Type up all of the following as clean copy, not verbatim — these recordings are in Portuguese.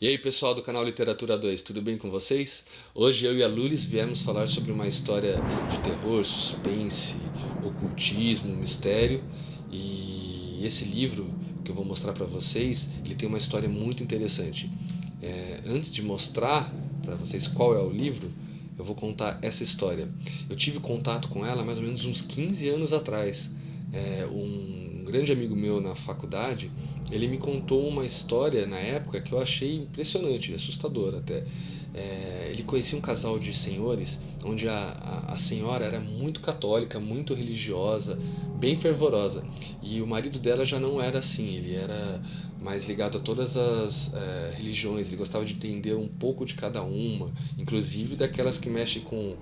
E aí pessoal do canal Literatura 2, tudo bem com vocês? Hoje eu e a Lulis viemos falar sobre uma história de terror, suspense, ocultismo, mistério. E esse livro que eu vou mostrar para vocês, ele tem uma história muito interessante. Antes de mostrar para vocês qual é o livro, eu vou contar essa história. Eu tive contato com ela mais ou menos uns 15 anos atrás. Um grande amigo meu na faculdade, ele me contou uma história na época que eu achei impressionante, assustadora até. Ele conhecia um casal de senhores onde a senhora era muito católica, muito religiosa, bem fervorosa, e o marido dela já não era assim, ele era mais ligado a todas as religiões, ele gostava de entender um pouco de cada uma, inclusive daquelas que mexem com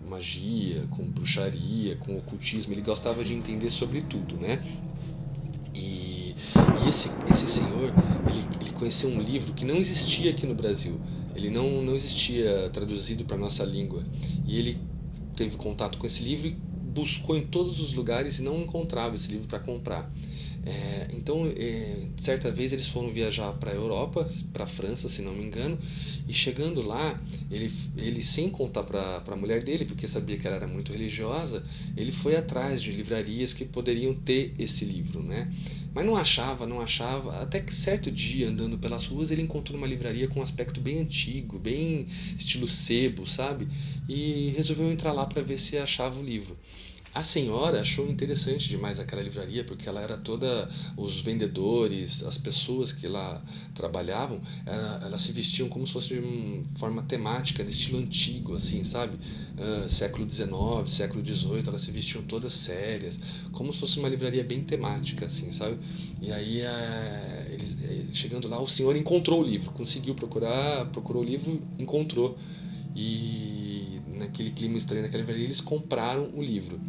magia, com bruxaria, com ocultismo, ele gostava de entender sobre tudo, né? E esse senhor, ele conheceu um livro que não existia aqui no Brasil. Ele não existia traduzido para a nossa língua. E ele teve contato com esse livro e buscou em todos os lugares e não encontrava esse livro para comprar. Então, certa vez eles foram viajar para a Europa, para a França, se não me engano, e chegando lá, ele sem contar para a mulher dele, porque sabia que ela era muito religiosa, ele foi atrás de livrarias que poderiam ter esse livro, né? Mas não achava, até que certo dia, andando pelas ruas, ele encontrou uma livraria com um aspecto bem antigo, bem estilo sebo, sabe? E resolveu entrar lá para ver se achava o livro. A senhora achou interessante demais aquela livraria, porque ela era toda, os vendedores, as pessoas que lá trabalhavam, elas se vestiam como se fosse de uma forma temática, de estilo antigo, assim, sabe? Século XIX, século XVIII, elas se vestiam todas sérias, como se fosse uma livraria bem temática, assim, sabe? E aí, chegando lá, o senhor encontrou o livro, conseguiu procurar, procurou o livro, encontrou. E naquele clima estranho daquela livraria, eles compraram o livro.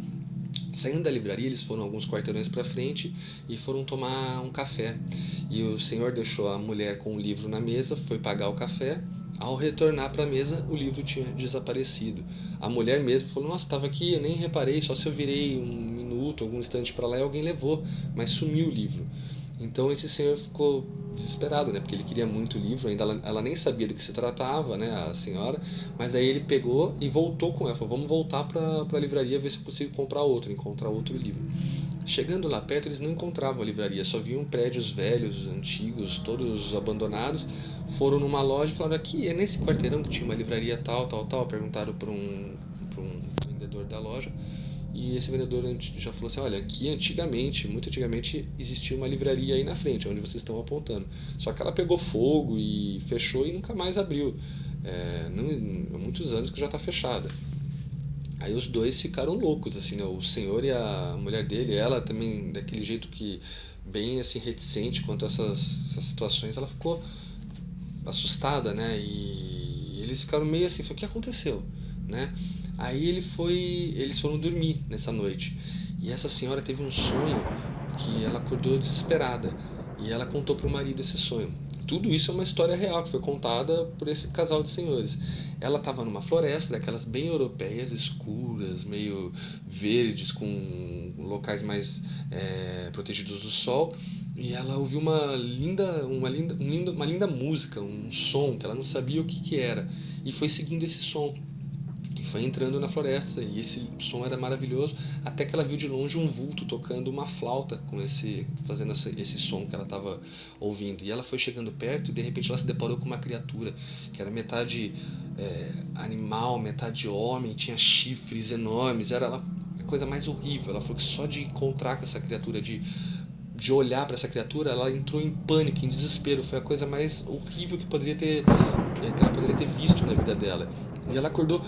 Saindo da livraria, eles foram alguns quarteirões para frente e foram tomar um café. E o senhor deixou a mulher com o livro na mesa, foi pagar o café. Ao retornar para a mesa, o livro tinha desaparecido. A mulher mesmo falou: nossa, estava aqui, eu nem reparei, só se eu virei um minuto, algum instante para lá e alguém levou, mas sumiu o livro. Então esse senhor ficou desesperado, né? Porque ele queria muito o livro, ainda ela nem sabia do que se tratava, né? A senhora, mas aí ele pegou e voltou com ela, falou: vamos voltar para a livraria ver se eu consigo encontrar outro livro. Chegando lá perto, eles não encontravam a livraria, só viam prédios velhos, antigos, todos abandonados. Foram numa loja e falaram: aqui é nesse quarteirão que tinha uma livraria tal, tal, tal. Perguntaram para um vendedor da loja. E esse vendedor já falou assim: olha, aqui antigamente, muito antigamente, existia uma livraria aí na frente, onde vocês estão apontando. Só que ela pegou fogo e fechou e nunca mais abriu. Há muitos anos que já está fechada. Aí os dois ficaram loucos, assim, né? O senhor e a mulher dele, ela também daquele jeito que bem assim reticente quanto a essas situações, ela ficou assustada, né? E eles ficaram meio assim: foi: o que aconteceu, né? Aí eles foram dormir nessa noite. E essa senhora teve um sonho que ela acordou desesperada. E ela contou para o marido esse sonho. Tudo isso é uma história real que foi contada por esse casal de senhores. Ela estava numa floresta, daquelas bem europeias, escuras, meio verdes, com locais mais protegidos do sol. E ela ouviu uma linda música, um som que ela não sabia o que era. E foi seguindo esse som. E foi entrando na floresta, e esse som era maravilhoso, até que ela viu de longe um vulto tocando uma flauta, fazendo esse som que ela estava ouvindo. E ela foi chegando perto e de repente ela se deparou com uma criatura que era metade animal, metade homem, tinha chifres enormes, era a coisa mais horrível. Ela falou que só de encontrar com essa criatura, de olhar para essa criatura, ela entrou em pânico, em desespero. Foi a coisa mais horrível que ela poderia ter visto na vida dela. E ela acordou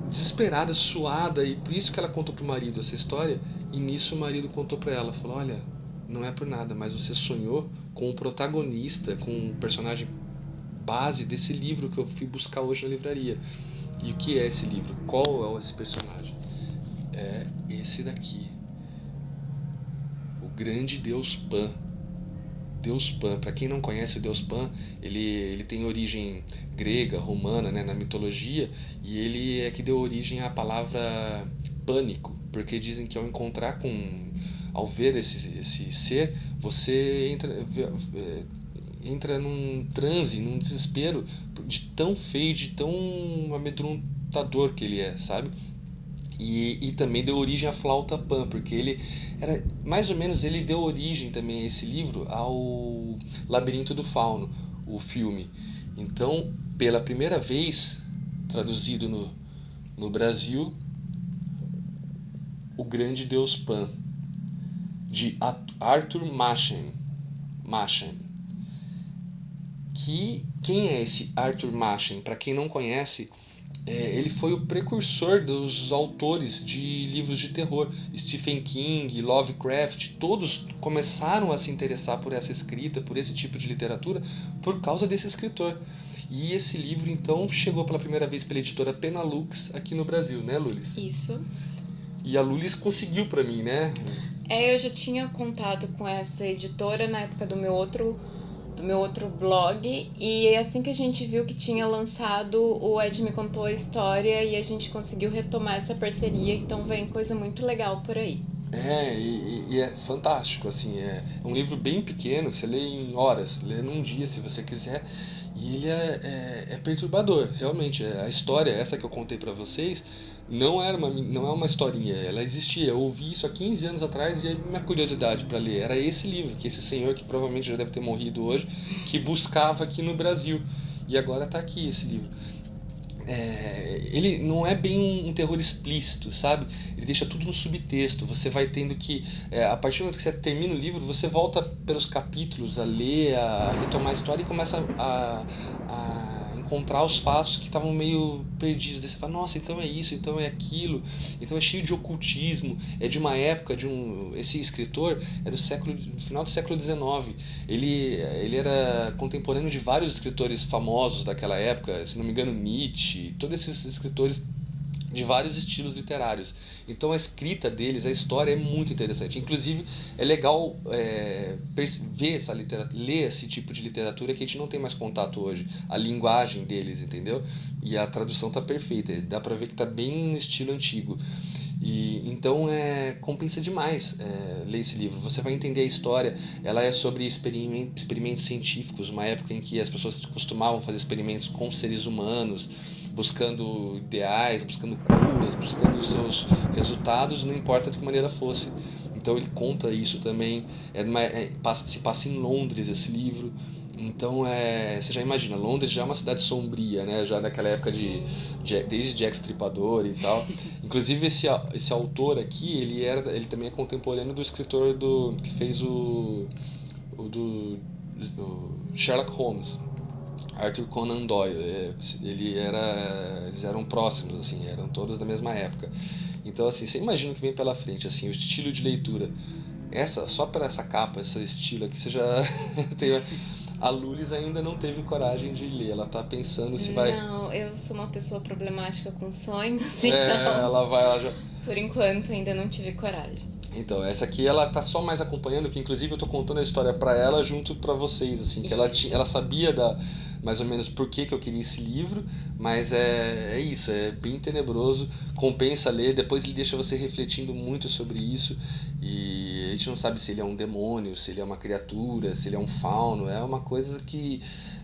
desesperada, suada, e por isso que ela contou pro marido essa história. E nisso o marido contou para ela, falou: olha, não é por nada, mas você sonhou com o protagonista, com o personagem base desse livro que eu fui buscar hoje na livraria. E o que é esse livro? Qual é esse personagem? É esse daqui, o grande deus Pan. Deus Pan, para quem não conhece o Deus Pan, ele tem origem grega, romana, né, na mitologia, e ele é que deu origem à palavra pânico, porque dizem que ao ver esse ser, você entra num transe, num desespero de tão feio, de tão amedrontador que ele é, sabe? E também deu origem à Flauta Pan, porque ele era mais ou menos, ele deu origem também a esse livro ao Labirinto do Fauno, o filme. Então, pela primeira vez traduzido no Brasil, O Grande Deus Pan, de Arthur Machen. Quem é esse Arthur Machen? Para quem não conhece, ele foi o precursor dos autores de livros de terror. Stephen King, Lovecraft, todos começaram a se interessar por essa escrita, por esse tipo de literatura, por causa desse escritor. E esse livro, então, chegou pela primeira vez pela editora Penalux aqui no Brasil, né, Lulis? Isso. E a Lulis conseguiu para mim, né? Eu já tinha contato com essa editora na época do meu outro blog, e assim que a gente viu que tinha lançado, o Ed me contou a história e a gente conseguiu retomar essa parceria, então vem coisa muito legal por aí. E é fantástico, assim, é um livro bem pequeno, você lê em horas, lê num dia se você quiser, e ele é perturbador, realmente, a história, essa que eu contei pra vocês, não é uma historinha, ela existia, eu ouvi isso há 15 anos atrás e a minha curiosidade para ler era esse livro, que esse senhor, que provavelmente já deve ter morrido hoje, que buscava aqui no Brasil, e agora tá aqui esse livro. Ele não é bem um terror explícito, sabe? Ele deixa tudo no subtexto. Você vai tendo que, a partir do momento que você termina o livro, você volta pelos capítulos a ler, a retomar a história e começa a encontrar os fatos que estavam meio perdidos. Daí você fala, nossa, então é isso, então é aquilo. Então é cheio de ocultismo. É de uma época, esse escritor é do final do século XIX. Ele era contemporâneo de vários escritores famosos daquela época, se não me engano, Nietzsche, todos esses escritores de vários estilos literários. Então a escrita deles, a história é muito interessante. Inclusive é legal ver ler esse tipo de literatura que a gente não tem mais contato hoje. A linguagem deles, entendeu? E a tradução tá perfeita. Dá pra ver que tá bem no estilo antigo. Então compensa demais ler esse livro. Você vai entender a história. Ela é sobre experimentos científicos, uma época em que as pessoas costumavam fazer experimentos com seres humanos, buscando ideais, buscando curas, buscando os seus resultados, não importa de que maneira fosse. Então ele conta isso também. Se passa em Londres esse livro. Então você já imagina, Londres já é uma cidade sombria, né? Já daquela época desde Jack Stripador e tal. Inclusive esse autor aqui, ele também é contemporâneo do escritor que fez o Sherlock Holmes, Arthur Conan Doyle. Eles eram próximos, assim, eram todos da mesma época. Então, assim, você imagina o que vem pela frente, assim, o estilo de leitura. Só por essa capa, esse estilo aqui, você já tem... A Lulis ainda não teve coragem de ler, ela tá pensando se vai... Não, eu sou uma pessoa problemática com sonhos, então... ela já... Por enquanto, ainda não tive coragem. Então, essa aqui ela tá só mais acompanhando, porque inclusive eu tô contando a história pra ela junto pra vocês, assim, que ela sabia mais ou menos por que eu queria esse livro, mas é isso, é bem tenebroso, compensa ler, depois ele deixa você refletindo muito sobre isso, e a gente não sabe se ele é um demônio, se ele é uma criatura, se ele é um fauno, é uma coisa que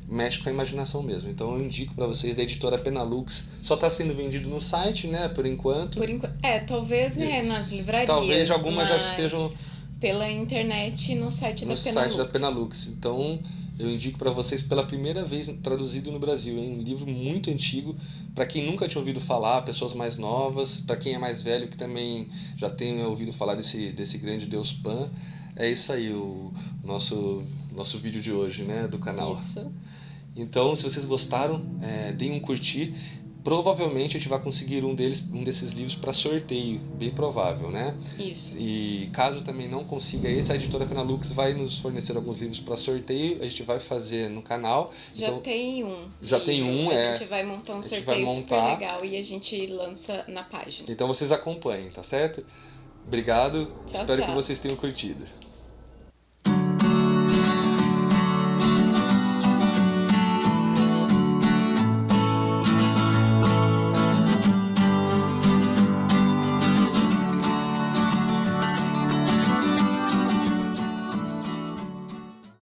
mexe com a imaginação mesmo. Então eu indico para vocês da editora Penalux. Só está sendo vendido no site, né, por enquanto. Talvez nas livrarias. Talvez algumas já estejam pela internet no site da Penalux. No site da Penalux. Então eu indico para vocês pela primeira vez traduzido no Brasil, hein? Um livro muito antigo, para quem nunca tinha ouvido falar, pessoas mais novas, para quem é mais velho que também já tenha ouvido falar desse grande Deus Pan. É isso aí, o nosso vídeo de hoje, né, do canal. Isso. Então, se vocês gostaram, deem um curtir. Provavelmente a gente vai conseguir um desses livros para sorteio, bem provável, né? Isso. E caso também não consiga esse, a editora Penalux vai nos fornecer alguns livros para sorteio, a gente vai fazer no canal. Já tem um. A gente vai montar um sorteio super legal e a gente lança na página. Então vocês acompanhem, tá certo? Obrigado, espero tchau. que vocês tenham curtido.